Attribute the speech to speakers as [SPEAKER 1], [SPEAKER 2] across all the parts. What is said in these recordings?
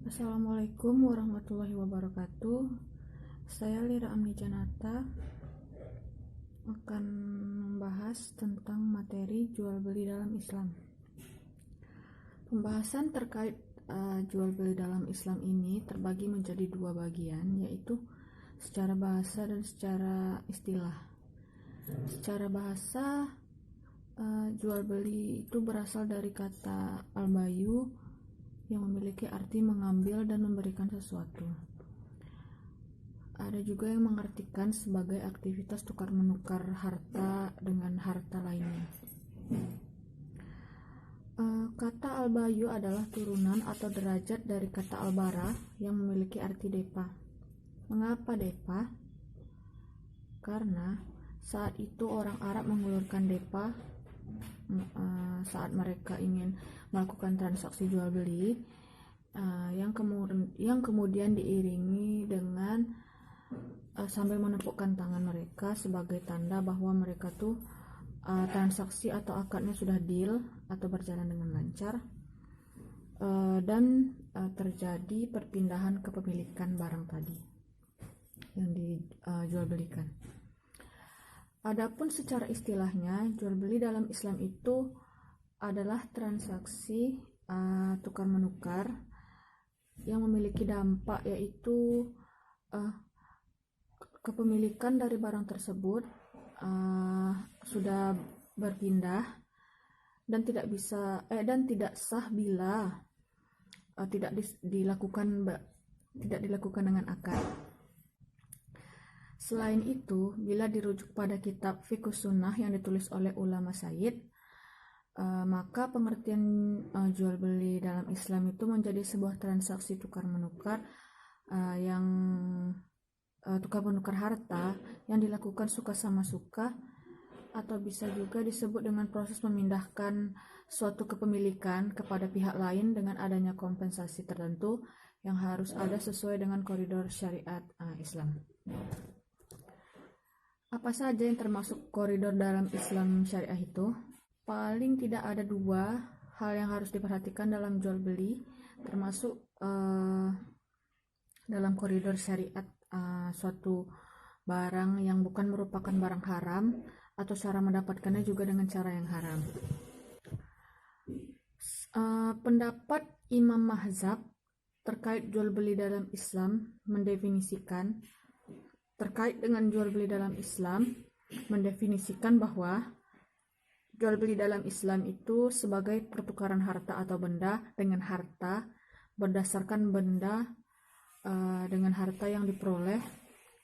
[SPEAKER 1] Assalamualaikum warahmatullahi wabarakatuh. Saya Lira Amni Janata akan membahas tentang materi jual beli dalam Islam. Pembahasan terkait jual beli dalam Islam ini terbagi menjadi dua bagian, yaitu secara bahasa dan secara istilah. Secara bahasa, jual beli itu berasal dari kata al-bayu yang memiliki arti mengambil dan memberikan sesuatu. Ada juga yang mengartikan sebagai aktivitas tukar menukar harta dengan harta lainnya. Kata al-bayu adalah turunan atau derajat dari kata al-bara yang memiliki arti depa. Mengapa depa? Karena saat itu orang Arab mengulurkan depa saat mereka ingin melakukan transaksi jual beli, yang kemudian diiringi dengan sambil menepukkan tangan mereka sebagai tanda bahwa mereka tuh transaksi atau akadnya sudah deal atau berjalan dengan lancar, dan terjadi perpindahan kepemilikan barang tadi yang dijual belikan. Adapun secara istilahnya, jual beli dalam Islam itu adalah transaksi tukar menukar yang memiliki dampak, yaitu kepemilikan dari barang tersebut sudah berpindah dan tidak sah bila tidak dilakukan dengan akad. Selain itu, bila dirujuk pada kitab Fiqhus Sunnah yang ditulis oleh ulama Sayyid, maka pengertian jual beli dalam Islam itu menjadi sebuah transaksi tukar menukar tukar menukar harta yang dilakukan suka sama suka, atau bisa juga disebut dengan proses memindahkan suatu kepemilikan kepada pihak lain dengan adanya kompensasi tertentu yang harus ada sesuai dengan koridor syariat Islam. Apa saja yang termasuk koridor dalam Islam syariah itu? Paling tidak ada dua hal yang harus diperhatikan dalam jual beli, termasuk dalam koridor syariat suatu barang yang bukan merupakan barang haram, atau cara mendapatkannya juga dengan cara yang haram. Pendapat Imam Mahzab terkait jual beli dalam Islam mendefinisikan bahwa jual beli dalam Islam itu sebagai pertukaran harta atau benda dengan harta berdasarkan benda dengan harta yang diperoleh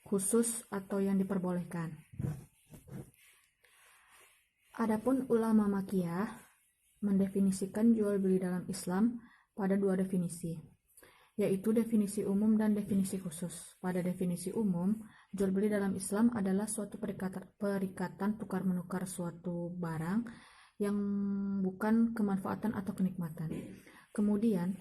[SPEAKER 1] khusus atau yang diperbolehkan. Adapun ulama Makiyah mendefinisikan jual beli dalam Islam pada dua definisi, yaitu definisi umum dan definisi khusus. Pada definisi umum, jual beli dalam Islam adalah suatu perikatan tukar menukar suatu barang yang bukan kemanfaatan atau kenikmatan. Kemudian,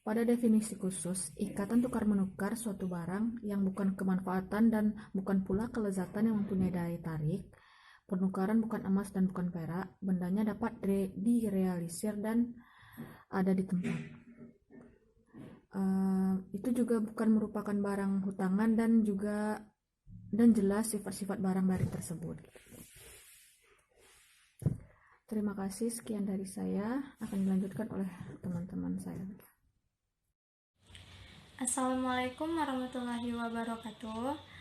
[SPEAKER 1] pada definisi khusus, ikatan tukar menukar suatu barang yang bukan kemanfaatan dan bukan pula kelezatan yang mempunyai daya tarik. Penukaran bukan emas dan bukan perak, bendanya dapat direalisir dan ada di tempat. Itu juga bukan merupakan barang hutangan dan jelas sifat-sifat barang dari tersebut. Terima kasih, sekian dari saya, akan dilanjutkan oleh teman-teman saya.
[SPEAKER 2] Assalamualaikum warahmatullahi wabarakatuh.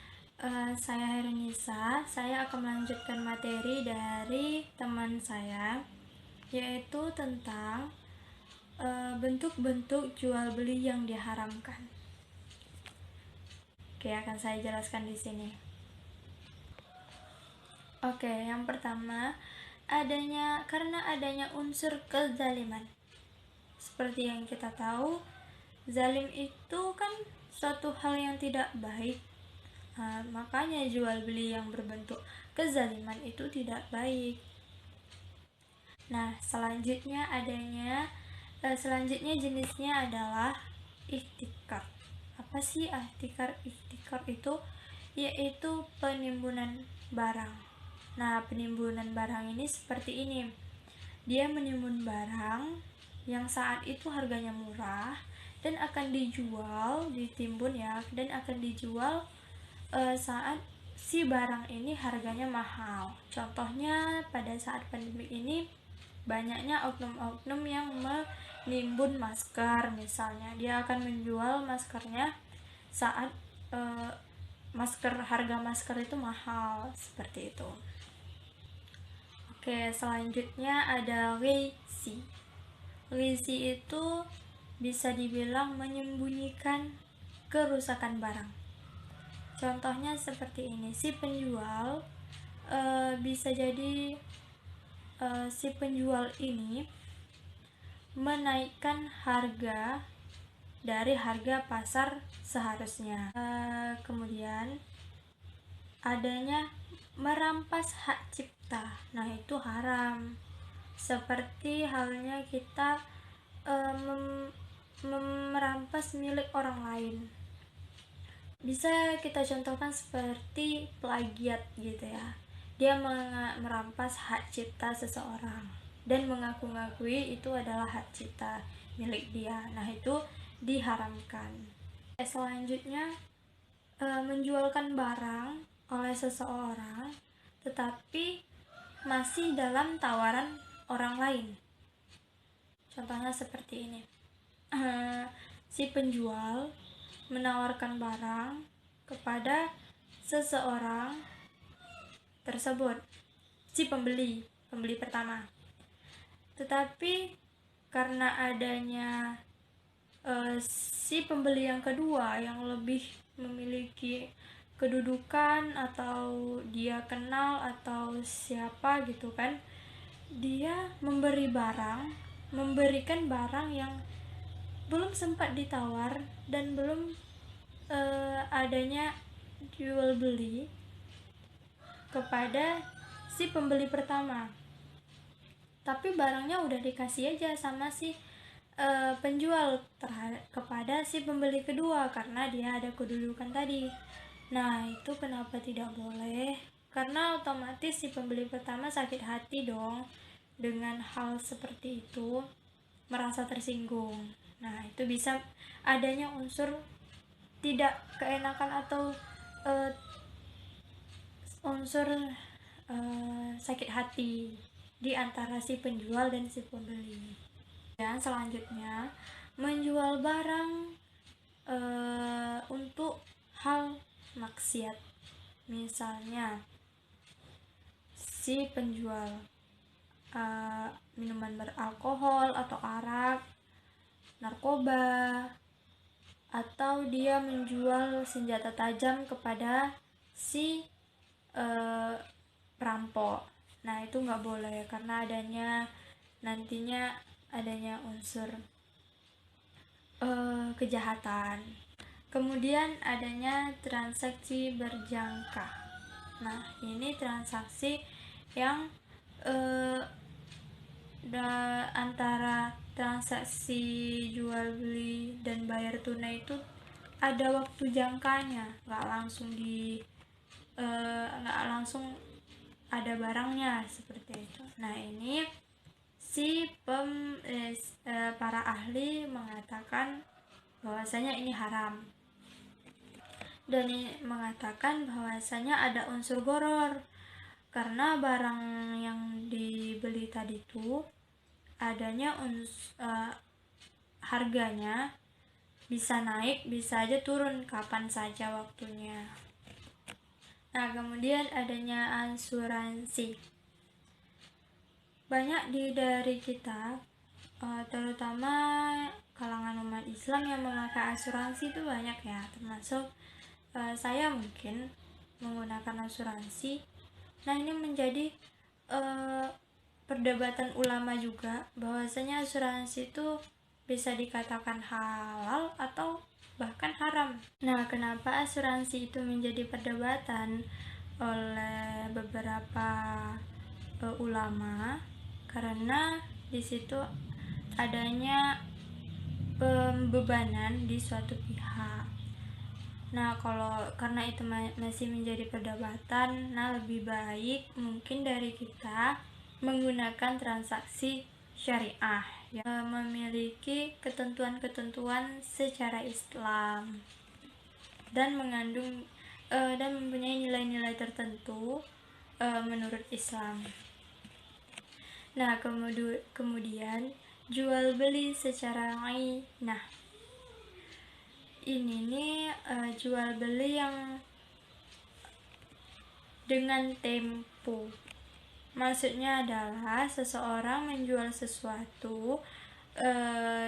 [SPEAKER 2] Saya Herunisa. Saya akan melanjutkan materi dari teman saya, yaitu tentang bentuk-bentuk jual beli yang diharamkan. Oke, akan saya jelaskan di sini. Oke, yang pertama, karena adanya unsur kezaliman. Seperti yang kita tahu, zalim itu kan suatu hal yang tidak baik. Makanya jual beli yang berbentuk kezaliman itu tidak baik. Nah, selanjutnya jenisnya adalah ihtikar. Apa sih ihtikar? Ihtikar itu yaitu penimbunan barang. Nah, penimbunan barang ini seperti ini. Dia menimbun barang yang saat itu harganya murah dan akan dijual, ditimbun ya, dan akan dijual saat si barang ini harganya mahal. Contohnya pada saat pandemi ini banyaknya oknum-oknum yang menimbun masker, misalnya dia akan menjual maskernya saat harga masker itu mahal, seperti itu. Oke, selanjutnya ada risi. Risi itu bisa dibilang menyembunyikan kerusakan barang. Contohnya seperti ini, si penjual bisa jadi si penjual ini menaikkan harga dari harga pasar seharusnya. Kemudian adanya merampas hak cipta. Nah, itu haram. Seperti halnya kita merampas milik orang lain. Bisa kita contohkan seperti plagiat gitu ya. Dia merampas hak cipta seseorang dan mengaku-ngakui itu adalah hak cipta milik dia. Nah, itu diharamkan. Selanjutnya, menjualkan barang oleh seseorang tetapi masih dalam tawaran orang lain. Contohnya seperti ini. Si penjual menawarkan barang kepada seseorang tersebut, si pembeli pertama. Tetapi karena adanya si pembeli yang kedua yang lebih memiliki kedudukan atau dia kenal atau siapa gitu kan, dia memberikan barang yang belum sempat ditawar dan belum adanya jual beli kepada si pembeli pertama, tapi barangnya udah dikasih aja sama si penjual kepada si pembeli kedua karena dia ada kedudukan tadi. Nah, itu kenapa tidak boleh? Karena otomatis si pembeli pertama sakit hati dong dengan hal seperti itu, merasa tersinggung. Nah, itu bisa adanya unsur tidak keenakan atau unsur sakit hati di antara si penjual dan si pembeli. Dan selanjutnya, menjual barang untuk hal maksiat. Misalnya si penjual minuman beralkohol atau arak, narkoba, atau dia menjual senjata tajam kepada si perampok. Nah, itu nggak boleh karena nantinya adanya unsur kejahatan. Kemudian adanya transaksi berjangka. Nah, ini transaksi yang antara transaksi jual beli dan bayar tunai itu ada waktu jangkanya, nggak langsung ada barangnya seperti itu. Nah, ini para ahli mengatakan bahwasanya ini haram, dan mengatakan bahwasanya ada unsur gharar karena barang yang dibeli tadi itu adanya harganya bisa naik, bisa aja turun kapan saja waktunya. Nah, kemudian adanya asuransi. Banyak dari kita, terutama kalangan umat Islam yang memakai asuransi itu banyak ya, termasuk saya mungkin menggunakan asuransi. Nah, ini menjadi perdebatan ulama juga bahwasanya asuransi itu bisa dikatakan halal atau bahkan haram. Nah, kenapa asuransi itu menjadi perdebatan oleh beberapa ulama? Karena di situ adanya pembebanan di suatu pihak. Nah, karena itu masih menjadi perdebatan, nah lebih baik mungkin dari kita menggunakan transaksi syariah yang memiliki ketentuan-ketentuan secara Islam dan mempunyai nilai-nilai tertentu menurut Islam. Nah, kemudian jual beli secara ainah. Ini nih jual beli yang dengan tempo. Maksudnya adalah seseorang menjual sesuatu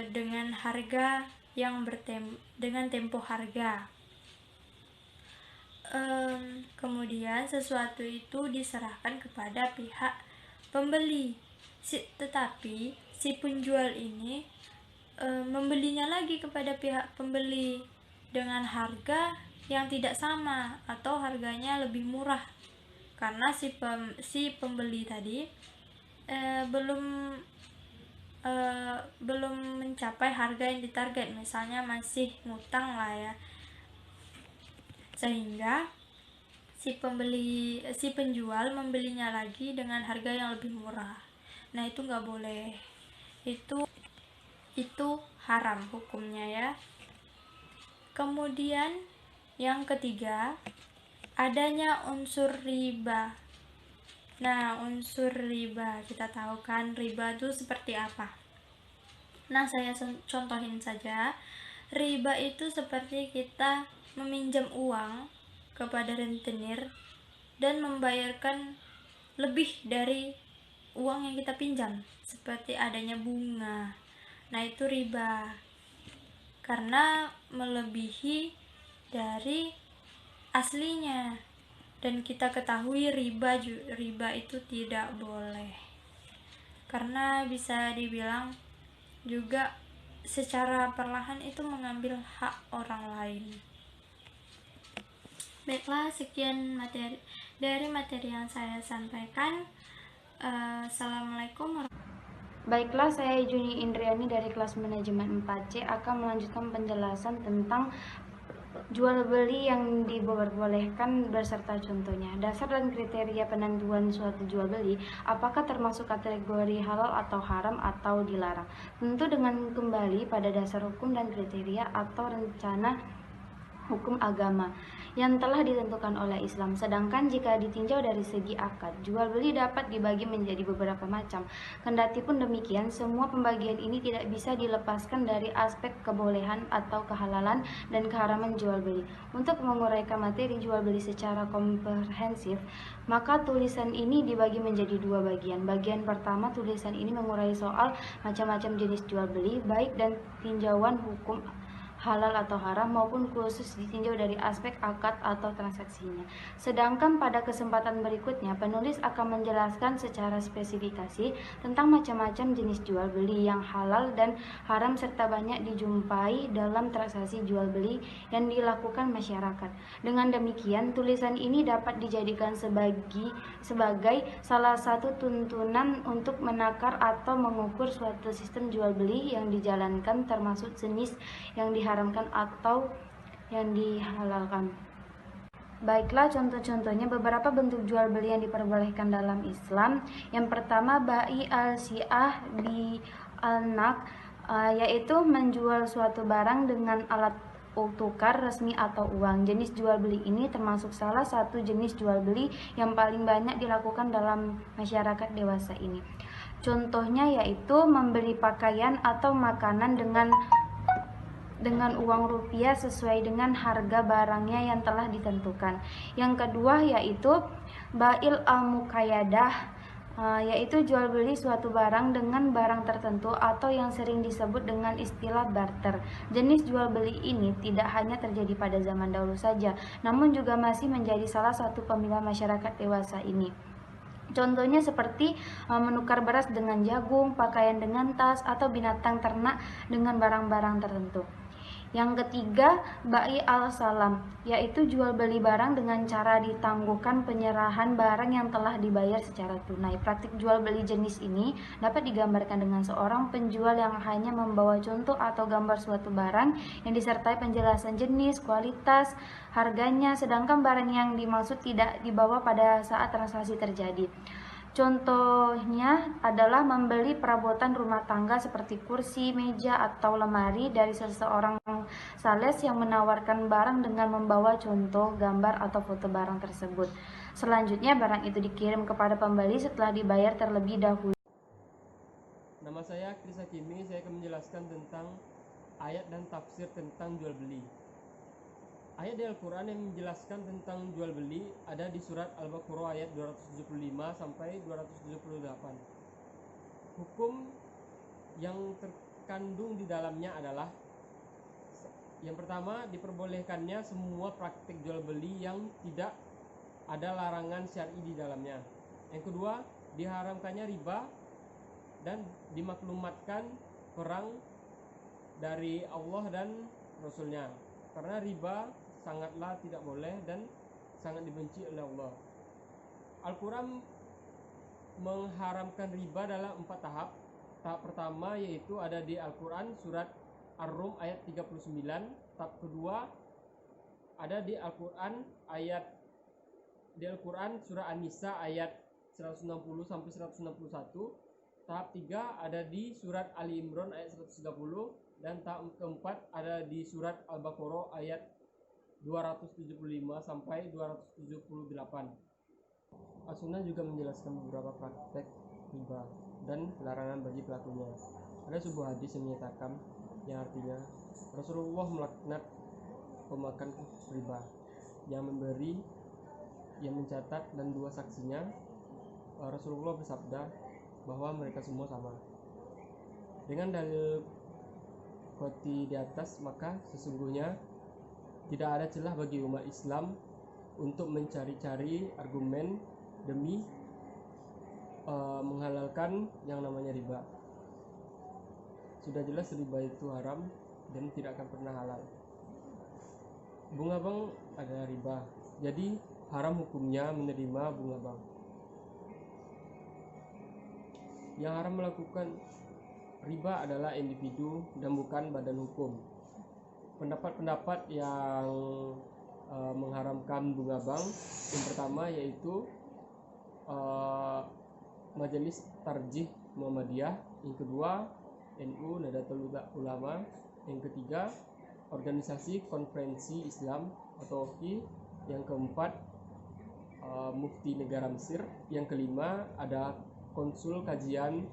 [SPEAKER 2] dengan harga yang dengan tempo harga. Kemudian sesuatu itu diserahkan kepada pihak pembeli. Tetapi si penjual ini membelinya lagi kepada pihak pembeli dengan harga yang tidak sama atau harganya lebih murah, karena si pembeli tadi belum mencapai harga yang ditarget, misalnya masih ngutang lah ya, sehingga si penjual membelinya lagi dengan harga yang lebih murah. Nah, itu nggak boleh, itu haram hukumnya ya. Kemudian yang ketiga, adanya unsur riba. Nah, unsur riba, kita tahu kan riba itu seperti apa. Nah, saya contohin saja. Riba itu seperti kita meminjam uang kepada rentenir dan membayarkan lebih dari uang yang kita pinjam, seperti adanya bunga. Nah, itu riba, karena melebihi dari aslinya, dan kita ketahui riba itu tidak boleh, karena bisa dibilang juga secara perlahan itu mengambil hak orang lain. Baiklah, sekian materi yang saya sampaikan. Assalamualaikum warahmatullahi wabarakatuh.
[SPEAKER 3] Baiklah, saya Juni Indriani dari kelas manajemen 4C akan melanjutkan penjelasan tentang jual beli yang diperbolehkan beserta contohnya. Dasar dan kriteria penentuan suatu jual beli, apakah termasuk kategori halal atau haram atau dilarang. Tentu dengan kembali pada dasar hukum dan kriteria atau rencana hukum agama yang telah ditentukan oleh Islam. Sedangkan jika ditinjau dari segi akad, jual beli dapat dibagi menjadi beberapa macam. Kendati pun demikian, semua pembagian ini tidak bisa dilepaskan dari aspek kebolehan atau kehalalan dan keharaman jual beli. Untuk menguraikan materi jual beli secara komprehensif, maka tulisan ini dibagi menjadi dua bagian. Bagian pertama, tulisan ini mengurai soal macam-macam jenis jual beli, baik dan tinjauan hukum halal atau haram maupun khusus ditinjau dari aspek akad atau transaksinya. Sedangkan pada kesempatan berikutnya, penulis akan menjelaskan secara spesifikasi tentang macam-macam jenis jual beli yang halal dan haram serta banyak dijumpai dalam transaksi jual beli yang dilakukan masyarakat. Dengan demikian, tulisan ini dapat dijadikan sebagai salah satu tuntunan untuk menakar atau mengukur suatu sistem jual beli yang dijalankan, termasuk jenis yang diharamkan atau yang dihalalkan. Baiklah, contoh-contohnya beberapa bentuk jual beli yang diperbolehkan dalam Islam. Yang pertama, bai al-syiah bi al-naq, yaitu menjual suatu barang dengan alat tukar resmi atau uang. Jenis jual beli ini termasuk salah satu jenis jual beli yang paling banyak dilakukan dalam masyarakat dewasa ini. Contohnya yaitu membeli pakaian atau makanan dengan uang rupiah sesuai dengan harga barangnya yang telah ditentukan. Yang kedua yaitu ba'il al-muqayyadah, yaitu jual beli suatu barang dengan barang tertentu atau yang sering disebut dengan istilah barter. Jenis jual beli ini tidak hanya terjadi pada zaman dahulu saja, namun juga masih menjadi salah satu pemilah masyarakat dewasa ini. Contohnya seperti menukar beras dengan jagung, pakaian dengan tas, atau binatang ternak dengan barang-barang tertentu. Yang ketiga, bai al-salam, yaitu jual beli barang dengan cara ditangguhkan penyerahan barang yang telah dibayar secara tunai. Praktik jual beli jenis ini dapat digambarkan dengan seorang penjual yang hanya membawa contoh atau gambar suatu barang yang disertai penjelasan jenis, kualitas, harganya, sedangkan barang yang dimaksud tidak dibawa pada saat transaksi terjadi. Contohnya adalah membeli perabotan rumah tangga seperti kursi, meja, atau lemari dari seseorang sales yang menawarkan barang dengan membawa contoh, gambar, atau foto barang tersebut. Selanjutnya, barang itu dikirim kepada pembeli setelah dibayar terlebih dahulu.
[SPEAKER 4] Nama saya Kris Hakimi, saya akan menjelaskan tentang ayat dan tafsir tentang jual beli. Ayat di Al-Quran yang menjelaskan tentang jual beli ada di surat Al-Baqarah ayat 275 sampai 278. Hukum yang terkandung di dalamnya adalah: yang pertama, diperbolehkannya semua praktik jual beli yang tidak ada larangan syar'i di dalamnya. Yang kedua, diharamkannya riba dan dimaklumatkan perang dari Allah dan Rasulnya, karena riba sangatlah tidak boleh dan sangat dibenci oleh Allah. Al-Quran mengharamkan riba dalam 4 tahap. Tahap pertama yaitu ada di Al-Quran surat Ar-Rum ayat 39. Tahap kedua ada di Al-Quran surah An-Nisa ayat 160 sampai 161. Tahap 3 ada di surat Ali Imran ayat 130, dan tahap keempat ada di surat Al-Baqarah ayat 275 sampai 278. As-Sunnah juga menjelaskan beberapa praktek riba dan larangan bagi pelakunya. Ada sebuah hadis yang menyatakan, yang artinya Rasulullah melaknat pemakan riba, yang memberi, yang mencatat, dan 2 saksinya. Rasulullah bersabda bahwa mereka semua sama. Dengan dalil qoti di atas, maka sesungguhnya tidak ada celah bagi umat Islam untuk mencari-cari argumen demi menghalalkan yang namanya riba. Sudah jelas riba itu haram dan tidak akan pernah halal. Bunga bank adalah riba, jadi haram hukumnya menerima bunga bank. Yang haram melakukan riba adalah individu dan bukan badan hukum. Pendapat-pendapat yang mengharamkan bunga bank, yang pertama yaitu Majelis Tarjih Muhammadiyah, yang kedua NU Nahdlatul Ulama, yang ketiga Organisasi Konferensi Islam atau OKI, yang keempat Mufti Negara Mesir, yang kelima ada Konsul Kajian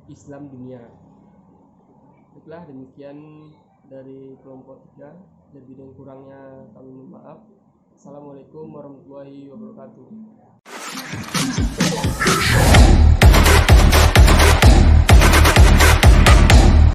[SPEAKER 4] Islam Dunia. Baiklah, demikian dari kelompok 3. Lebih dan kurangnya kami mohon maaf. Assalamualaikum warahmatullahi wabarakatuh.